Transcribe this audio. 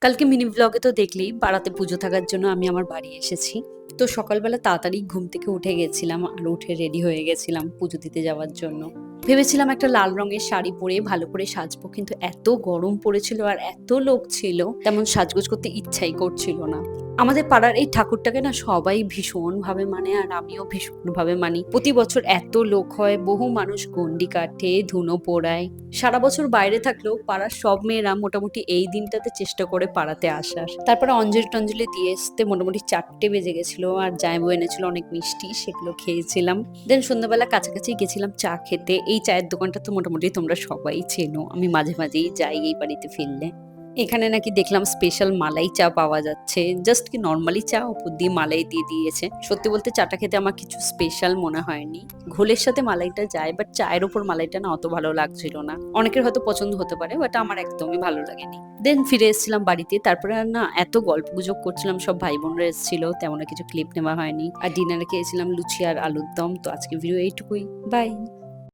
কালকে মিনি ব্লগে তো দেখলেই পাড়াতে পুজো থাকার জন্য আমি আমার বাড়ি এসেছি। তো সকালবেলা তাড়াতাড়ি ঘুম থেকে উঠে গেছিলাম আর উঠে রেডি হয়ে গেছিলাম পুজো দিতে যাওয়ার জন্য। ভেবেছিলাম একটা লাল রঙের শাড়ি পরে ভালো করে সাজবো, কিন্তু এত গরম পড়েছিল আর এত লোক ছিল, তেমন সাজগোজ করতে ইচ্ছাই করছিল না। আমাদের পাড়ার এই ঠাকুরটাকে না সবাই ভীষণ ভাবে মানে, আর আমিও ভীষণ ভাবে মানি। প্রতি বছর এত লোক হয়, বহু মানুষ গন্ডি কাটে, ধুনো পোড়ায়। সারা বছর বাইরে থাকলেও পাড়ার সব মেয়েরা মোটামুটি এই দিনটাতে চেষ্টা করে পাড়াতে আসার। তারপরে অঞ্জলি টঞ্জলি দিয়ে আসতে মোটামুটি 4টে বেজে গেছিল, আর জামাইবু এনেছিল অনেক মিষ্টি, সেগুলো খেয়েছিলাম। দেন সন্ধ্যাবেলা কাছাকাছি গেছিলাম চা খেতে। এই চায়ের দোকানটা তো মোটামুটি তোমরা সবাই চেনো, আমি মাঝে মাঝেই যাই এই বাড়িতে ফিরলে। এখানে নাকি দেখলাম স্পেশাল মালাই চা পাওয়া যাচ্ছে। জাস্ট কি নরমালি চা, উপর দিয়ে মালাই দিয়ে দিয়েছে। সত্যি বলতে চাটা খেতে আমার কিছু স্পেশাল মনে হয়নি। ঘোলের সাথে মালাইটা যায়, বাট চায়ের উপর মালাইটা না অত ভালো লাগছিল না। অনেকের হয়তো পছন্দ হতে পারে, বাট আমার একদমই ভালো লাগেনি। দেন ফিরে এসেছিলাম বাড়িতে। তারপরে আর না এত গল্প গুজব করছিলাম, সব ভাই বোনরা এসেছিল, তেমন কিছু ক্লিপ নেওয়া হয়নি। আর ডিনারে খেয়েছিলাম লুচি আর আলুর দম। তো আজকে ভিডিও এইটুকুই। বাই।